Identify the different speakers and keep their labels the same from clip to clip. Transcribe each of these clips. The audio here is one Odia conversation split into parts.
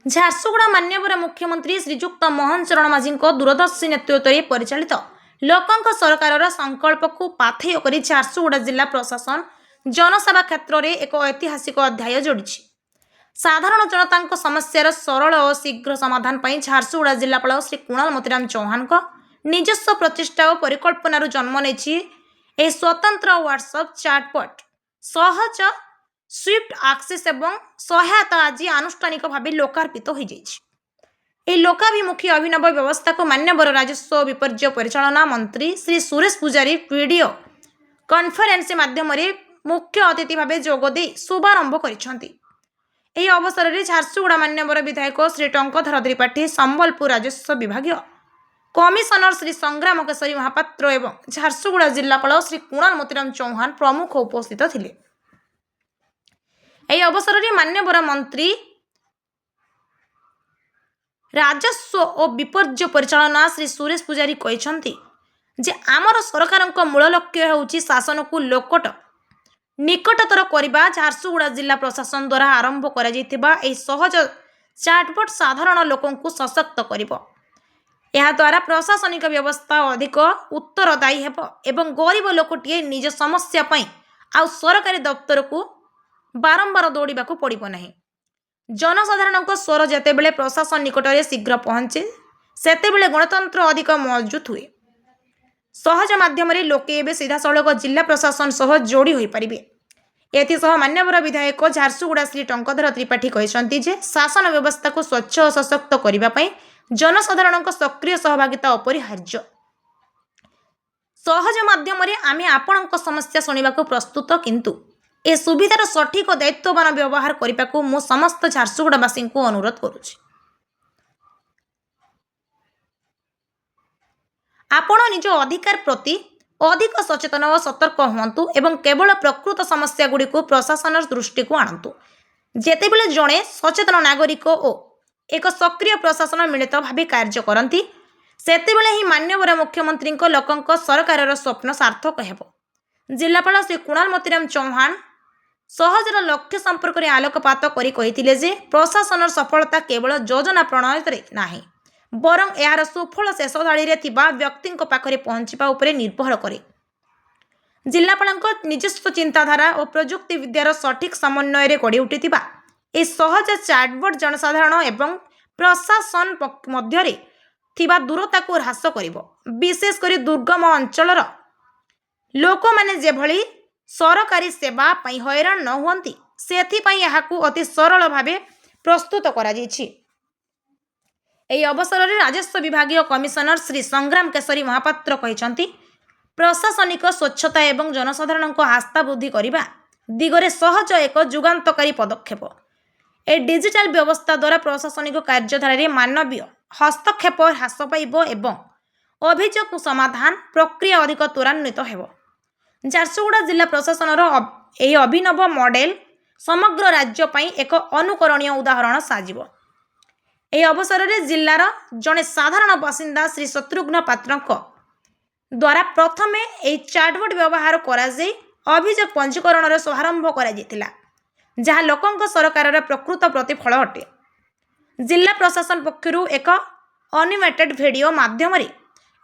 Speaker 1: ଝାରସୁଗୁଡ଼ା ମାନ୍ୟବର ମୁଖ୍ୟମନ୍ତ୍ରୀ ଶ୍ରୀଯୁକ୍ତ ମୋହନ ଚରଣ ମାଝୀଙ୍କ ଦୂରଦର୍ଶୀ ନେତୃତ୍ୱରେ ପରିଚାଳିତ ଲୋକଙ୍କ ସରକାରର ସଂକଳ୍ପକୁ ପାଥେୟ କରି ଝାରସୁଗୁଡ଼ା ଜିଲ୍ଲା ପ୍ରଶାସନ ଜନସେବା କ୍ଷେତ୍ରରେ ଏକ ଐତିହାସିକ ଅଧ୍ୟାୟ ଯୋଡ଼ିଛି। ସାଧାରଣ ଜନତାଙ୍କ ସମସ୍ୟାର ସରଳ ଓ ଶୀଘ୍ର ସମାଧାନ ପାଇଁ ଝାରସୁଗୁଡ଼ା ଜିଲ୍ଲାପାଳ ଶ୍ରୀ କୁଣାଲ ମୋତିରାମ ଚୌହାନଙ୍କ ନିଜସ୍ୱ ପ୍ରଚେଷ୍ଟା ଓ ପରିକଳ୍ପନାରୁ ଜନ୍ମ ନେଇଛି ଏହି ସ୍ୱତନ୍ତ୍ର ହ୍ୱାଟ୍ସଆପ୍ ଚାଟବଟ୍ ସହଜ ସୁଇଫ୍ଟ ଆକ୍ସେସ୍ ଏବଂ ସହାୟତା ଆଜି ଆନୁଷ୍ଠାନିକ ଭାବେ ଲୋକାର୍ପିତ ହୋଇଯାଇଛି। ଏହି ଲୋକାଭିମୁଖୀ ଅଭିନବ ବ୍ୟବସ୍ଥାକୁ ମାନ୍ୟବର ରାଜସ୍ୱ ଓ ବିପର୍ଯ୍ୟୟ ପରିଚାଳନା ମନ୍ତ୍ରୀ ଶ୍ରୀ ସୁରେଶ ପୂଜାରୀ ଭିଡ଼ିଓ କନଫରେନ୍ସ ମାଧ୍ୟମରେ ମୁଖ୍ୟ ଅତିଥି ଭାବେ ଯୋଗଦେଇ ଶୁଭାରମ୍ଭ କରିଛନ୍ତି। ଏହି ଅବସରରେ ଝାରସୁଗୁଡ଼ା ମାନ୍ୟବର ବିଧାୟକ ଶ୍ରୀ ଟଙ୍କଧର ତ୍ରିପାଠୀ, ସମ୍ବଲପୁର ରାଜସ୍ୱ ବିଭାଗୀୟ କମିଶନର ଶ୍ରୀ ସଂଗ୍ରାମ କେଶରୀ ମହାପାତ୍ର ଏବଂ ଝାରସୁଗୁଡ଼ା ଜିଲ୍ଲାପାଳ ଶ୍ରୀ କୁଣାଲ ମୋତିରାମ ଚୌହାନ ପ୍ରମୁଖ ଉପସ୍ଥିତ ଥିଲେ। ଏହି ଅବସରରେ ମାନ୍ୟବର ମନ୍ତ୍ରୀ ରାଜସ୍ୱ ଓ ବିପର୍ଯ୍ୟୟ ପରିଚାଳନା ଶ୍ରୀ ସୁରେଶ ପୂଜାରୀ କହିଛନ୍ତି ଯେ ଆମର ସରକାରଙ୍କ ମୂଳ ଲକ୍ଷ୍ୟ ହେଉଛି ଶାସନକୁ ନିକଟତର କରିବା। ଝାରସୁଗୁଡ଼ା ଜିଲ୍ଲା ପ୍ରଶାସନ ଦ୍ୱାରା ଆରମ୍ଭ କରାଯାଇଥିବା ଏହି ସହଜ ଚାଟବଟ୍ ସାଧାରଣ ଲୋକଙ୍କୁ ସଶକ୍ତ କରିବ। ଏହାଦ୍ୱାରା ପ୍ରଶାସନିକ ବ୍ୟବସ୍ଥା ଅଧିକ ଉତ୍ତରଦାୟୀ ହେବ ଏବଂ ଗରିବ ଲୋକଟିଏ ନିଜ ସମସ୍ୟା ପାଇଁ ଆଉ ସରକାରୀ ଦପ୍ତରକୁ ବାରମ୍ବାର ଦୌଡ଼ିବାକୁ ପଡ଼ିବ ନାହିଁ। ଜନସାଧାରଣଙ୍କ ସ୍ୱର ଯେତେବେଳେ ପ୍ରଶାସନ ନିକଟରେ ଶୀଘ୍ର ପହଞ୍ଚେ ସେତେବେଳେ ଗଣତନ୍ତ୍ର ଅଧିକ ମଜବୁତ ହୁଏ। ସହଜ ମାଧ୍ୟମରେ ଲୋକେ ଏବେ ସିଧାସଳଖ ଜିଲ୍ଲା ପ୍ରଶାସନ ସହ ଯୋଡ଼ି ହୋଇପାରିବେ। ଏଥିସହ ମାନ୍ୟବର ବିଧାୟକ ଝାରସୁଗୁଡ଼ା ଶ୍ରୀ ଟଙ୍କଧର ତ୍ରିପାଠୀ କହିଛନ୍ତି ଯେ ଶାସନ ବ୍ୟବସ୍ଥାକୁ ସ୍ୱଚ୍ଛ ଓ ସଶକ୍ତ କରିବା ପାଇଁ ଜନସାଧାରଣଙ୍କ ସକ୍ରିୟ ସହଭାଗିତା ଅପରିହାର୍ଯ୍ୟ। ସହଜ ମାଧ୍ୟମରେ ଆମେ ଆପଣଙ୍କ ସମସ୍ୟା ଶୁଣିବାକୁ ପ୍ରସ୍ତୁତ, କିନ୍ତୁ ଏ ସୁବିଧାର ସଠିକ୍ ଓ ଦାୟିତ୍ୱବାନ ବ୍ୟବହାର କରିବାକୁ ମୁଁ ସମସ୍ତ ଝାରସୁଗୁଡ଼ାବାସୀଙ୍କୁ ଅନୁରୋଧ କରୁଛି। ଆପଣ ନିଜ ଅଧିକାର ପ୍ରତି ଅଧିକ ସଚେତନ ଓ ସତର୍କ ହୁଅନ୍ତୁ ଏବଂ କେବଳ ପ୍ରକୃତ ସମସ୍ୟାଗୁଡ଼ିକୁ ପ୍ରଶାସନର ଦୃଷ୍ଟିକୁ ଆଣନ୍ତୁ। ଯେତେବେଳେ ଜଣେ ସଚେତନ ନାଗରିକ ଓ ଏକ ସକ୍ରିୟ ପ୍ରଶାସନ ମିଳିତ ଭାବେ କାର୍ଯ୍ୟ କରନ୍ତି ସେତେବେଳେ ହିଁ ମାନ୍ୟବର ମୁଖ୍ୟମନ୍ତ୍ରୀଙ୍କ ଲୋକଙ୍କ ସରକାରର ସ୍ୱପ୍ନ ସାର୍ଥକ ହେବ। ଜିଲ୍ଲାପାଳ ଶ୍ରୀ କୁଣାଲ ମୋତିରାମ ଚୌହାନ ସହଜର ଲକ୍ଷ୍ୟ ସମ୍ପର୍କରେ ଆଲୋକପାତ କରି କହିଥିଲେ ଯେ ପ୍ରଶାସନର ସଫଳତା କେବଳ ଯୋଜନା ପ୍ରଣୟନରେ ନାହିଁ, ବରଂ ଏହାର ସୁଫଳ ଶେଷ ଧାଡ଼ିରେ ଥିବା ବ୍ୟକ୍ତିଙ୍କ ପାଖରେ ପହଞ୍ଚିବା ଉପରେ ନିର୍ଭର କରେ। ଜିଲ୍ଲାପାଳଙ୍କ ନିଜସ୍ୱ ଚିନ୍ତାଧାରା ଓ ପ୍ରଯୁକ୍ତି ବିଦ୍ୟାର ସଠିକ୍ ସମନ୍ୱୟରେ ଗଢ଼ି ଉଠିଥିବା ଏହି ସହଜ ଚାଟବଟ୍ ଜନସାଧାରଣ ଏବଂ ପ୍ରଶାସନ ମଧ୍ୟରେ ଥିବା ଦୂରତାକୁ ହ୍ରାସ କରିବ। ବିଶେଷ କରି ଦୁର୍ଗମ ଅଞ୍ଚଳର ଲୋକମାନେ ଯେଭଳି ସରକାରୀ ସେବା ପାଇଁ ହଇରାଣ ନ ହୁଅନ୍ତି ସେଥିପାଇଁ ଏହାକୁ ଅତି ସରଳ ଭାବେ ପ୍ରସ୍ତୁତ କରାଯାଇଛି। ଏହି ଅବସରରେ ରାଜସ୍ୱ ବିଭାଗୀୟ କମିଶନର ଶ୍ରୀ ସଂଗ୍ରାମ କେଶରୀ ମହାପାତ୍ର କହିଛନ୍ତି ପ୍ରଶାସନିକ ସ୍ୱଚ୍ଛତା ଏବଂ ଜନସାଧାରଣଙ୍କ ଆସ୍ଥା ବୃଦ୍ଧି କରିବା ଦିଗରେ ସହଜ ଏକ ଯୁଗାନ୍ତକାରୀ ପଦକ୍ଷେପ। ଏହି ଡିଜିଟାଲ ବ୍ୟବସ୍ଥା ଦ୍ୱାରା ପ୍ରଶାସନିକ କାର୍ଯ୍ୟଧାରାରେ ମାନବୀୟ ହସ୍ତକ୍ଷେପ ହ୍ରାସ ପାଇବ ଏବଂ ଅଭିଯୋଗ ସମାଧାନ ପ୍ରକ୍ରିୟା ଅଧିକ ତ୍ୱରାନ୍ୱିତ ହେବ। ଝାରସୁଗୁଡ଼ା ଜିଲ୍ଲା ପ୍ରଶାସନର ଏହି ଅଭିନବ ମଡେଲ ସମଗ୍ର ରାଜ୍ୟ ପାଇଁ ଏକ ଅନୁକରଣୀୟ ଉଦାହରଣ ସାଜିବ। ଏହି ଅବସରରେ ଜିଲ୍ଲାର ଜଣେ ସାଧାରଣ ବାସିନ୍ଦା ଶ୍ରୀ ଶତ୍ରୁଘ୍ନ ପାତ୍ରଙ୍କ ଦ୍ୱାରା ପ୍ରଥମେ ଏହି ଚାଟବଟ୍ ବ୍ୟବହାର କରାଯାଇ ଅଭିଯୋଗ ପଞ୍ଜୀକରଣର ଶୁଭାରମ୍ଭ କରାଯାଇଥିଲା, ଯାହା ଲୋକଙ୍କ ସରକାରର ପ୍ରକୃତ ପ୍ରତିଫଳ ଅଟେ। ଜିଲ୍ଲା ପ୍ରଶାସନ ପକ୍ଷରୁ ଏକ ଆନିମେଟେଡ୍ ଭିଡ଼ିଓ ମାଧ୍ୟମରେ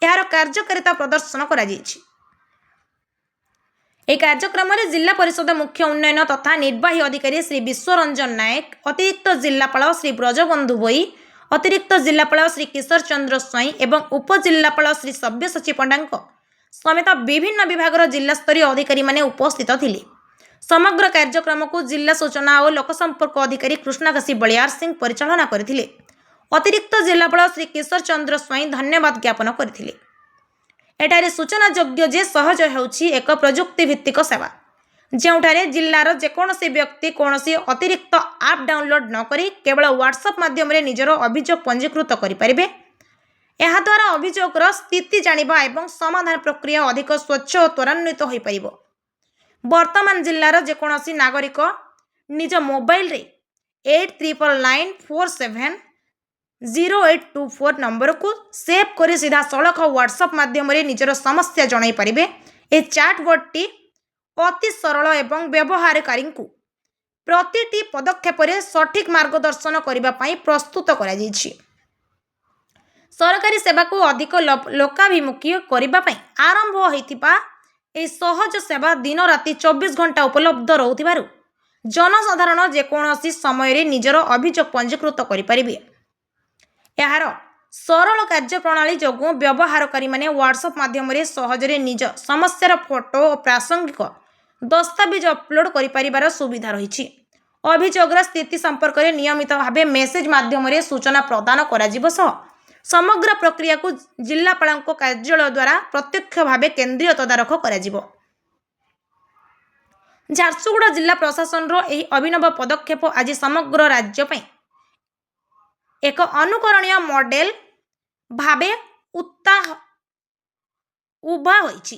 Speaker 1: ଏହାର କାର୍ଯ୍ୟକାରିତା ପ୍ରଦର୍ଶନ କରାଯାଇଛି। ଏହି କାର୍ଯ୍ୟକ୍ରମରେ ଜିଲ୍ଲା ପରିଷଦ ମୁଖ୍ୟ ଉନ୍ନୟନ ତଥା ନିର୍ବାହୀ ଅଧିକାରୀ ଶ୍ରୀ ବିଶ୍ୱରଞ୍ଜନ ନାୟକ, ଅତିରିକ୍ତ ଜିଲ୍ଲାପାଳ ଶ୍ରୀ ବ୍ରଜବନ୍ଧୁ ଭୋଇ, ଅତିରିକ୍ତ ଜିଲ୍ଲାପାଳ ଶ୍ରୀ କିଶୋର ଚନ୍ଦ୍ର ସ୍ୱାଇଁ ଏବଂ ଉପଜିଲ୍ଲାପାଳ ଶ୍ରୀ ସବ୍ୟସାଚୀ ପଣ୍ଡାଙ୍କ ସମେତ ବିଭିନ୍ନ ବିଭାଗର ଜିଲ୍ଲାସ୍ତରୀୟ ଅଧିକାରୀମାନେ ଉପସ୍ଥିତ ଥିଲେ। ସମଗ୍ର କାର୍ଯ୍ୟକ୍ରମକୁ ଜିଲ୍ଲା ସୂଚନା ଓ ଲୋକସମ୍ପର୍କ ଅଧିକାରୀ କୃଷ୍ଣକାଶୀ ବଳିଆର ସିଂ ପରିଚାଳନା କରିଥିଲେ। ଅତିରିକ୍ତ ଜିଲ୍ଲାପାଳ ଶ୍ରୀ କିଶୋର ଚନ୍ଦ୍ର ସ୍ୱାଇଁ ଧନ୍ୟବାଦ ଜ୍ଞାପନ କରିଥିଲେ। ଏଠାରେ ସୂଚନାଯୋଗ୍ୟ ଯେ ସହଜ ହେଉଛି ଏକ ପ୍ରଯୁକ୍ତିଭିତ୍ତିକ ସେବା, ଯେଉଁଠାରେ ଜିଲ୍ଲାର ଯେକୌଣସି ବ୍ୟକ୍ତି କୌଣସି ଅତିରିକ୍ତ ଆପ୍ ଡାଉନଲୋଡ୍ ନ କରି କେବଳ ହ୍ୱାଟ୍ସଆପ୍ ମାଧ୍ୟମରେ ନିଜର ଅଭିଯୋଗ ପଞ୍ଜୀକୃତ କରିପାରିବେ। ଏହାଦ୍ୱାରା ଅଭିଯୋଗର ସ୍ଥିତି ଜାଣିବା ଏବଂ ସମାଧାନ ପ୍ରକ୍ରିୟା ଅଧିକ ସ୍ୱଚ୍ଛ ଓ ତ୍ୱରାନ୍ୱିତ ହୋଇପାରିବ। ବର୍ତ୍ତମାନ ଜିଲ୍ଲାର ଯେକୌଣସି ନାଗରିକ ନିଜ ମୋବାଇଲରେ 8399470824 ନମ୍ବରକୁ ସେଭ୍ କରି ସିଧାସଳଖ ହ୍ୱାଟ୍ସଆପ୍ ମାଧ୍ୟମରେ ନିଜର ସମସ୍ୟା ଜଣାଇ ପାରିବେ। ଏହି ଚାଟବଟ୍ଟି ଅତି ସରଳ ଏବଂ ବ୍ୟବହାରକାରୀଙ୍କୁ ପ୍ରତିଟି ପଦକ୍ଷେପରେ ସଠିକ୍ ମାର୍ଗଦର୍ଶନ କରିବା ପାଇଁ ପ୍ରସ୍ତୁତ କରାଯାଇଛି। ସରକାରୀ ସେବାକୁ ଅଧିକ ଲୋକାଭିମୁଖୀ କରିବା ପାଇଁ ଆରମ୍ଭ ହୋଇଥିବା ଏହି ସହଜ ସେବା ଦିନ ରାତି 24 ଘଣ୍ଟା ଉପଲବ୍ଧ ରହୁଥିବାରୁ ଜନସାଧାରଣ ଯେକୌଣସି ସମୟରେ ନିଜର ଅଭିଯୋଗ ପଞ୍ଜୀକୃତ କରିପାରିବେ। ଏହାର ସରଳ କାର୍ଯ୍ୟପ୍ରଣାଳୀ ଯୋଗୁଁ ବ୍ୟବହାରକାରୀମାନେ ହ୍ୱାଟ୍ସଆପ୍ ମାଧ୍ୟମରେ ସହଜରେ ନିଜ ସମସ୍ୟାର ଫଟୋ ଓ ପ୍ରାସଙ୍ଗିକ ଦସ୍ତାବିଜ ଅପଲୋଡ୍ କରିପାରିବାର ସୁବିଧା ରହିଛି। ଅଭିଯୋଗର ସ୍ଥିତି ସମ୍ପର୍କରେ ନିୟମିତ ଭାବେ ମେସେଜ ମାଧ୍ୟମରେ ସୂଚନା ପ୍ରଦାନ କରାଯିବ ସହ ସମଗ୍ର ପ୍ରକ୍ରିୟାକୁ ଜିଲ୍ଲାପାଳଙ୍କ କାର୍ଯ୍ୟାଳୟ ଦ୍ୱାରା ପ୍ରତ୍ୟକ୍ଷ ଭାବେ କେନ୍ଦ୍ରୀୟ ତଦାରଖ କରାଯିବ। ଝାରସୁଗୁଡ଼ା ଜିଲ୍ଲା ପ୍ରଶାସନର ଏହି ଅଭିନବ ପଦକ୍ଷେପ ଆଜି ସମଗ୍ର ରାଜ୍ୟ ପାଇଁ ଏକ ଅନୁକରଣୀୟ ମଡେଲ ଭାବେ ଉଭା ହୋଇଛି।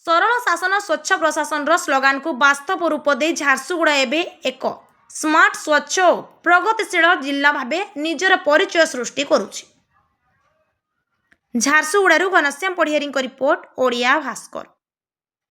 Speaker 1: ସରଳ ଶାସନ ସ୍ୱଚ୍ଛ ପ୍ରଶାସନର ସ୍ଲୋଗାନକୁ ବାସ୍ତବ ରୂପ ଦେଇ ଝାରସୁଗୁଡ଼ା ଏବେ ଏକ ସ୍ମାର୍ଟ, ସ୍ୱଚ୍ଛ ଓ ପ୍ରଗତିଶୀଳ ଜିଲ୍ଲା ଭାବେ ନିଜର ପରିଚୟ ସୃଷ୍ଟି କରୁଛି। ଝାରସୁଗୁଡ଼ାରୁ ଘନଶ୍ୟାମ ପଢ଼ିଆରୀଙ୍କ ରିପୋର୍ଟ, ଓଡ଼ିଆ ଭାସ୍କର।